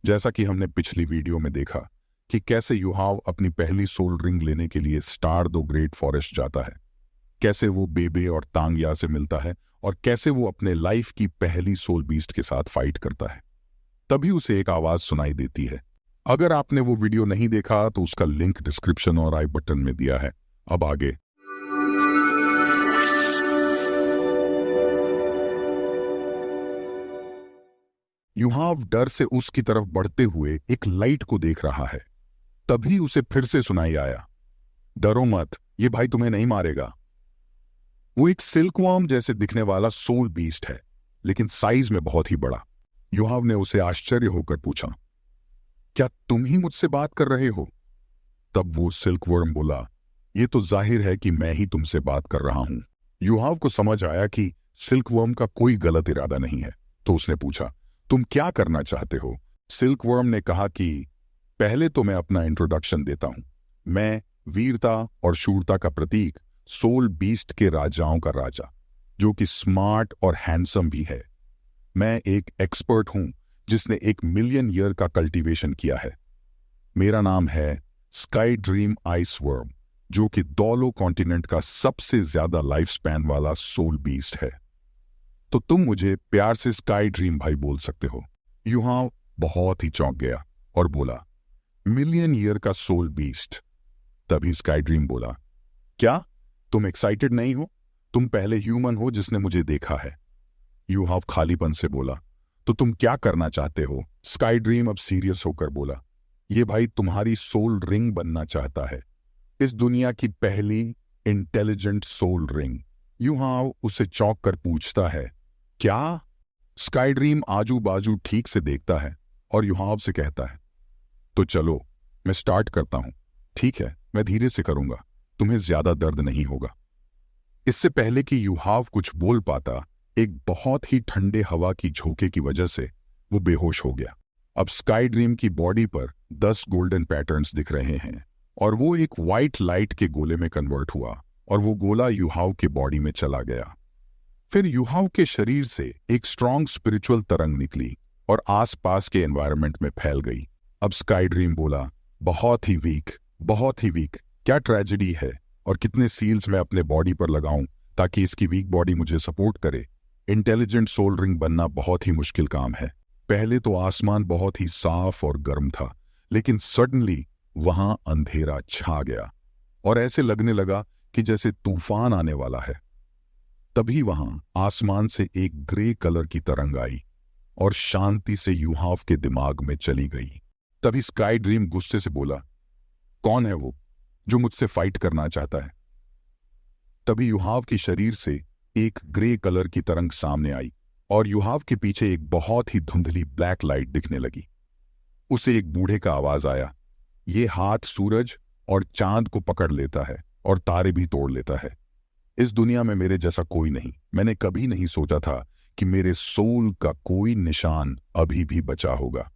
जैसा कि हमने पिछली वीडियो में देखा कि कैसे युहाव अपनी पहली सोल रिंग लेने के लिए स्टार दो ग्रेट फॉरेस्ट जाता है, कैसे वो बेबे और तांगया से मिलता है और कैसे वो अपने लाइफ की पहली सोल बीस्ट के साथ फाइट करता है। तभी उसे एक आवाज सुनाई देती है। अगर आपने वो वीडियो नहीं देखा तो उसका लिंक डिस्क्रिप्शन और आई बटन में दिया है। अब आगे। युहाव डर से उसकी तरफ बढ़ते हुए एक लाइट को देख रहा है। तभी उसे फिर से सुनाई आया, डरो मत, ये भाई तुम्हें नहीं मारेगा। वो एक सिल्कवर्म जैसे दिखने वाला सोल बीस्ट है, लेकिन साइज में बहुत ही बड़ा। युहाव ने उसे आश्चर्य होकर पूछा, क्या तुम ही मुझसे बात कर रहे हो? तब वो सिल्कवर्म बोला, ये तो जाहिर है कि मैं ही तुमसे बात कर रहा हूं। युहाव को समझ आया कि सिल्कवर्म का कोई गलत इरादा नहीं है, तो उसने पूछा, तुम क्या करना चाहते हो? सिल्कवर्म ने कहा कि पहले तो मैं अपना इंट्रोडक्शन देता हूं। मैं वीरता और शूरता का प्रतीक, सोल बीस्ट के राजाओं का राजा, जो कि स्मार्ट और हैंडसम भी है। मैं एक एक्सपर्ट हूं जिसने 1 मिलियन ईयर का कल्टीवेशन किया है। मेरा नाम है स्काई ड्रीम आइस वर्म, जो कि दोलो कॉन्टिनेंट का सबसे ज्यादा लाइफ स्पैन वाला सोल बीस्ट है। तो तुम मुझे प्यार से स्काई ड्रीम भाई बोल सकते हो। युहाव बहुत ही चौंक गया और बोला, 1 मिलियन ईयर का सोल बीस्ट। तभी स्काई ड्रीम बोला, क्या तुम एक्साइटेड नहीं हो? तुम पहले ह्यूमन हो जिसने मुझे देखा है। युहाव खालीपन से बोला, तो तुम क्या करना चाहते हो? स्काई ड्रीम अब सीरियस होकर बोला, ये भाई तुम्हारी सोल रिंग बनना चाहता है, इस दुनिया की पहली इंटेलिजेंट सोल रिंग। युहाव उसे चौंक कर पूछता है, क्या? स्काई ड्रीम आजू बाजू ठीक से देखता है और युहाव से कहता है, तो चलो मैं स्टार्ट करता हूं। ठीक है, मैं धीरे से करूंगा, तुम्हें ज्यादा दर्द नहीं होगा। इससे पहले कि युहाव कुछ बोल पाता, एक बहुत ही ठंडे हवा की झोंके की वजह से वो बेहोश हो गया। अब स्काई ड्रीम की बॉडी पर 10 गोल्डन पैटर्न्स दिख रहे हैं और वो एक व्हाइट लाइट के गोले में कन्वर्ट हुआ और वो गोला युहाव के बॉडी में चला गया। फिर युहाव के शरीर से एक स्ट्रॉन्ग स्पिरिचुअल तरंग निकली और आसपास के एनवायरनमेंट में फैल गई। अब स्काई ड्रीम बोला, बहुत ही वीक, क्या ट्रेजेडी है और कितने सील्स मैं अपने बॉडी पर लगाऊं ताकि इसकी वीक बॉडी मुझे सपोर्ट करे। इंटेलिजेंट सोल रिंग बनना बहुत ही मुश्किल काम है। पहले तो आसमान बहुत ही साफ और गर्म था, लेकिन सडनली वहां अंधेरा छा गया और ऐसे लगने लगा कि जैसे तूफान आने वाला है। तभी वहां आसमान से एक ग्रे कलर की तरंग आई और शांति से युहाव के दिमाग में चली गई। तभी स्काई ड्रीम गुस्से से बोला, कौन है वो जो मुझसे फाइट करना चाहता है? तभी युहाव के शरीर से एक ग्रे कलर की तरंग सामने आई और युहाव के पीछे एक बहुत ही धुंधली ब्लैक लाइट दिखने लगी। उसे एक बूढ़े का आवाज आया, ये हाथ सूरज और चांद को पकड़ लेता है और तारे भी तोड़ लेता है। इस दुनिया में मेरे जैसा कोई नहीं। मैंने कभी नहीं सोचा था कि मेरे सोल का कोई निशान अभी भी बचा होगा।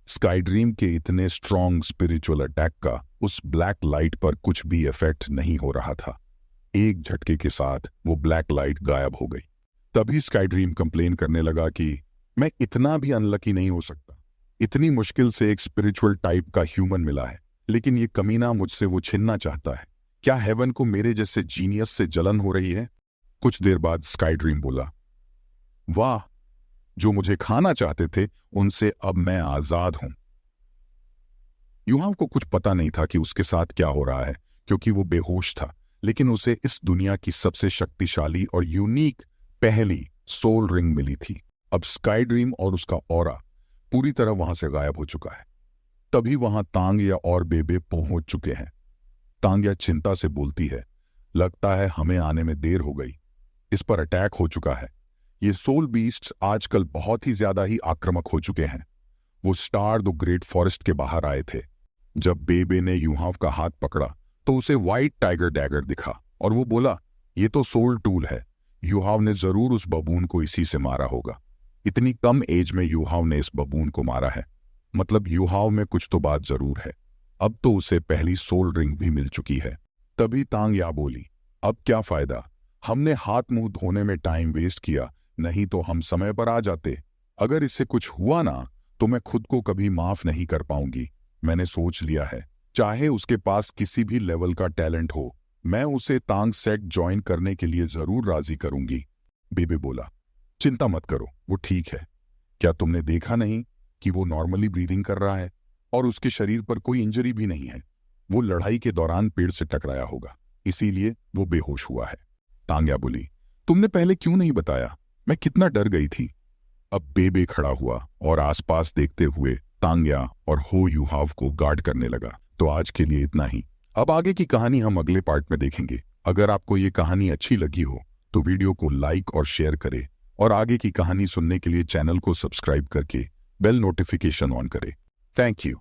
स्काई ड्रीम के इतने स्ट्रॉन्ग स्पिरिचुअल अटैक का उस ब्लैक लाइट पर कुछ भी इफेक्ट नहीं हो रहा था। एक झटके के साथ वो ब्लैक लाइट गायब हो गई। तभी स्काई ड्रीम कंप्लेन करने लगा कि मैं इतना भी अनलकी नहीं हो सकता। इतनी मुश्किल से एक स्पिरिचुअल टाइप का ह्यूमन मिला है, लेकिन ये कमीना मुझसे वो छीनना चाहता है। क्या हेवन को मेरे जैसे जीनियस से जलन हो रही है? कुछ देर बाद स्काई ड्रीम बोला, वाह, जो मुझे खाना चाहते थे उनसे अब मैं आजाद हूं। युहाव को कुछ पता नहीं था कि उसके साथ क्या हो रहा है, क्योंकि वो बेहोश था, लेकिन उसे इस दुनिया की सबसे शक्तिशाली और यूनिक पहली सोल रिंग मिली थी। अब स्काई ड्रीम और उसका ऑरा पूरी तरह वहां से गायब हो चुका है। तभी वहां तांगया और बेबे पहुंच चुके हैं। तांगया चिंता से बोलती है, लगता है हमें आने में देर हो गई। इस पर अटैक हो चुका है। ये सोल बीस्ट्स आजकल बहुत ही ज्यादा ही आक्रामक हो चुके हैं। वो स्टार दो ग्रेट फॉरेस्ट के बाहर आए थे। जब बेबे ने युहाव का हाथ पकड़ा तो उसे व्हाइट टाइगर डैगर दिखा और वो बोला, ये तो सोल टूल है। युहाव ने जरूर उस बबून को इसी से मारा होगा। इतनी कम एज में युहाव ने इस बबून को मारा है, मतलब युहाव में कुछ तो बात जरूर है। अब तो उसे पहली सोल रिंग भी मिल चुकी है। तभी तांगया बोली, अब क्या फायदा, हमने हाथ मुंह धोने में टाइम वेस्ट किया, नहीं तो हम समय पर आ जाते। अगर इससे कुछ हुआ ना तो मैं खुद को कभी माफ नहीं कर पाऊंगी। मैंने सोच लिया है, चाहे उसके पास किसी भी लेवल का टैलेंट हो, मैं उसे तांग सेट ज्वाइन करने के लिए जरूर राजी करूंगी। बेबे बोला, चिंता मत करो, वो ठीक है। क्या तुमने देखा नहीं कि वो नॉर्मली ब्रीदिंग कर रहा है और उसके शरीर पर कोई इंजरी भी नहीं है। वो लड़ाई के दौरान पेड़ से टकराया होगा, इसीलिए वो बेहोश हुआ है। तांग्या बोली, तुमने पहले क्यों नहीं बताया? मैं कितना डर गई थी। अब बेबे खड़ा हुआ और आसपास देखते हुए तांग्या और हो यूहाव को गार्ड करने लगा। तो आज के लिए इतना ही। अब आगे की कहानी हम अगले पार्ट में देखेंगे। अगर आपको ये कहानी अच्छी लगी हो तो वीडियो को लाइक और शेयर करें और आगे की कहानी सुनने के लिए चैनल को सब्सक्राइब करके बेल नोटिफिकेशन ऑन करें। Thank you.